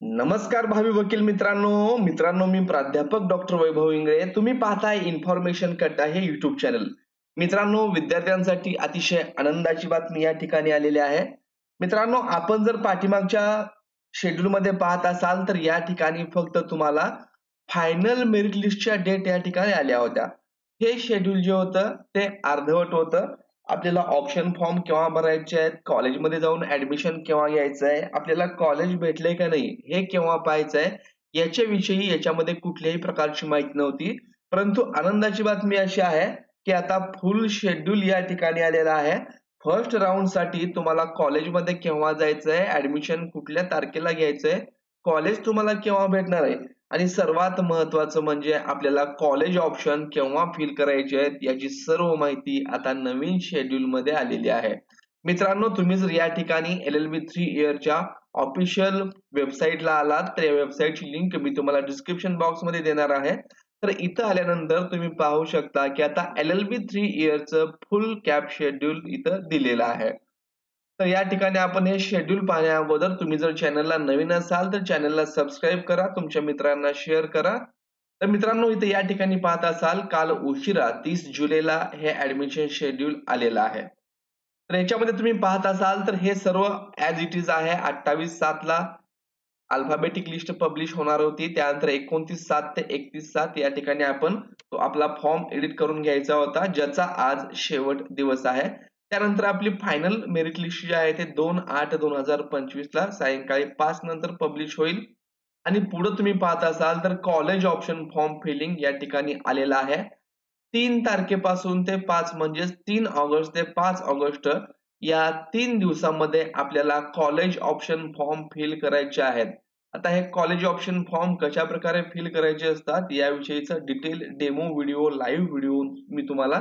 नमस्कार भावी वकील मित्रांनो मी प्राध्यापक डॉक्टर वैभव इंगळे. तुम्ही पाहताय इन्फॉर्मेशन कट्टा हे YouTube चॅनल. मित्रांनो, विद्यार्थ्यांसाठी अतिशय आनंदाची बातमी या ठिकाणी आलेली आहे. मित्रांनो, आपण जर पाठीमागच्या शेड्यूलमध्ये पाहत असाल तर या ठिकाणी फक्त तुम्हाला फायनल मेरिट लिस्टच्या डेट या ठिकाणी आल्या होत्या. हे शेड्यूल जे होतं ते अर्धवट होतं. आपल्याला ऑप्शन फॉर्म केव्हा भरायचे आहेत, कॉलेजमध्ये जाऊन ऍडमिशन केव्हा घ्यायचं आहे, आपल्याला कॉलेज भेटलंय का नाही हे केव्हा पाहायचंय, याच्याविषयी याच्यामध्ये कुठल्याही प्रकारची माहिती नव्हती. परंतु आनंदाची बातमी अशी आहे की आता फुल शेड्यूल या ठिकाणी आलेला आहे. फर्स्ट राऊंड साठी तुम्हाला कॉलेजमध्ये केव्हा जायचंय, ऍडमिशन कुठल्या तारखेला घ्यायचंय, कॉलेज तुम्हाला केव्हा भेटणार आहे आणि सर्वात महत्त्वाचं म्हणजे आपल्याला कॉलेज ऑप्शन केव्हा फिल करायचे आहेत याची सर्व माहिती आता नवीन शेड्यूल मध्ये आलेली आहे. मित्रांनो, तुम्ही जर या ठिकाणी LLB 3 इयरच्या ऑफिशियल वेबसाईटला आलात तर या वेबसाईटची लिंक मी तुम्हाला डिस्क्रिप्शन बॉक्स मध्ये देणार आहे. तर इथं आल्यानंतर तुम्ही पाहू शकता की आता LLB 3 इयरचं फुल कॅप शेड्यूल इथं दिलेलं आहे. तर या ठिकाणी आपण हे शेड्यूल पाहण्या अगोदर तुम्ही जर चॅनलला नवीन असाल तर चॅनलला सबस्क्राईब करा, तुमच्या मित्रांना शेअर करा. तर मित्रांनो, इथे या ठिकाणी पाहत असाल काल उशिरा 30 जुलैला हे ऍडमिशन शेड्यूल आलेलं आहे. तर याच्यामध्ये तुम्ही पाहत असाल तर हे सर्व ऍज इट इज आहे. 28/7 ला अल्फाबेटिक लिस्ट पब्लिश होणार होती. त्यानंतर 29/7 ते 31/7 या ठिकाणी आपण तो आपला फॉर्म एडिट करून घ्यायचा होता, ज्याचा आज शेवट दिवस आहे. त्यानंतर आपली फायनल मेरिट लिस्ट जी आहे ते 2/8/2025 ला सायंकाळी 5 नंतर पब्लिश होईल. आणि पुढे तुम्ही पाहत असाल तर कॉलेज ऑप्शन फॉर्म फिलिंग या ठिकाणी आलेला आहे. 3 तारखेपासून ते 5 म्हणजेच 3 ऑगस्ट ते 5 ऑगस्ट या 3 दिवसामध्ये आपल्याला कॉलेज ऑप्शन फॉर्म फिल करायचे आहेत. आता हे कॉलेज ऑप्शन फॉर्म कशा प्रकारे फिल करायचे असतात याविषयीचा detail demo video, live video मी तुम्हाला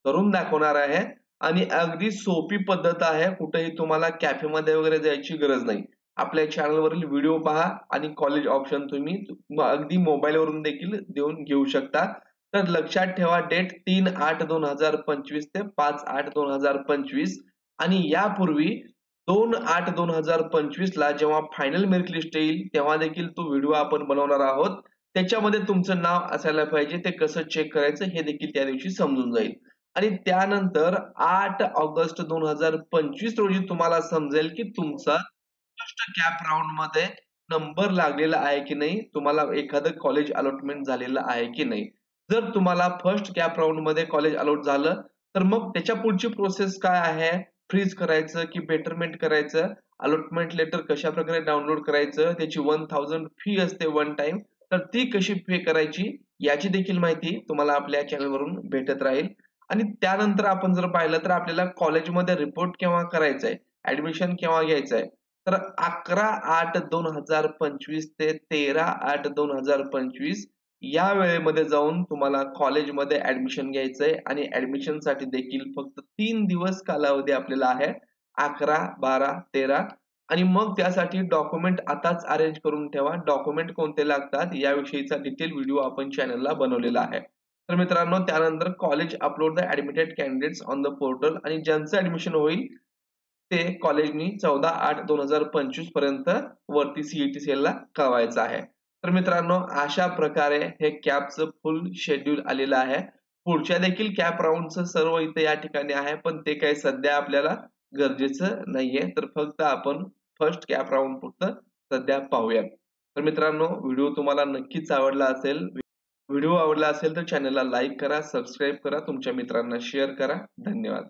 करून दाखवणार आहे. आणि अगदी सोपी पद्धत आहे. कुठेही तुम्हाला कॅफेमध्ये वगैरे जायची गरज नाही. आपल्या चॅनलवरील व्हिडिओ पहा आणि कॉलेज ऑप्शन तुम्ही अगदी मोबाईलवरून देखील देऊन घेऊ शकता. तर लक्षात ठेवा, डेट 3/8/2025 ते 5/8/2025 आणि यापूर्वी 2/8/2025 ला जेव्हा फायनल मेरिट लिस्ट येईल तेव्हा देखील तो व्हिडिओ आपण बनवणार आहोत. त्याच्यामध्ये तुमचं नाव असायला पाहिजे. ते कसं चेक करायचं हे देखील त्या दिवशी समजून जाईल. आणि त्यानंतर 8 ऑगस्ट 2025 रोजी तुम्हाला समजेल की तुमचा फर्स्ट कॅप राउंड मध्ये नंबर लागलेला आहे की नाही, तुम्हाला एखादं कॉलेज अलॉटमेंट झालेलं आहे की नाही. जर तुम्हाला फर्स्ट कॅप राउंड मध्ये कॉलेज अलॉट झालं तर मग त्याच्या पुढची प्रोसेस काय आहे, फ्रीज करायचं की बेटरमेंट करायचं, अलॉटमेंट लेटर कशा प्रकारे डाउनलोड करायचं, त्याची 1000 फी असते वन टाइम, तर ती कशी पे करायची याची देखील माहिती तुम्हाला आपल्या चॅनलवरून भेटत राहील. आणि त्यानंतर आपण जर पाहिलं तर आपल्याला कॉलेजमध्ये रिपोर्ट केव्हा करायचा आहे, ऍडमिशन केव्हा घ्यायचं आहे, तर 11/8/2025 ते 13/8/2025 या वेळेमध्ये जाऊन तुम्हाला कॉलेजमध्ये ऍडमिशन घ्यायचंय. आणि ऍडमिशन साठी देखील फक्त 3 दिवस कालावधी आपल्याला आहे, 11, 12, 13. आणि मग त्यासाठी डॉक्युमेंट आताच अरेंज करून ठेवा. डॉक्युमेंट कोणते लागतात याविषयीचा डिटेल व्हिडिओ आपण चॅनलला बनवलेला आहे. तर मित्रांनो, त्यानंतर college upload the admitted candidates on the portal आणि ज्यांचं ऍडमिशन होईल ते कॉलेजनी 14/8/2025 पर्यंत वरती CET सेलला कळवायचं आहे. तर मित्रांनो, अशा प्रकारे हे कॅपचं फुल शेड्यूल आलेलं आहे. पुढच्या देखील कॅप राऊंडचं सर्व इथे या ठिकाणी आहे, पण ते काही सध्या आपल्याला गरजेचं नाहीये. तर फक्त आपण फर्स्ट कॅप राऊंड फक्त सध्या पाहूयात. तर मित्रांनो, व्हिडिओ तुम्हाला नक्कीच आवडला असेल. व्हिडिओ आवडला असेल तर चॅनलला लाईक करा, सबस्क्राईब करा, तुमच्या मित्रांना शेअर करा. धन्यवाद.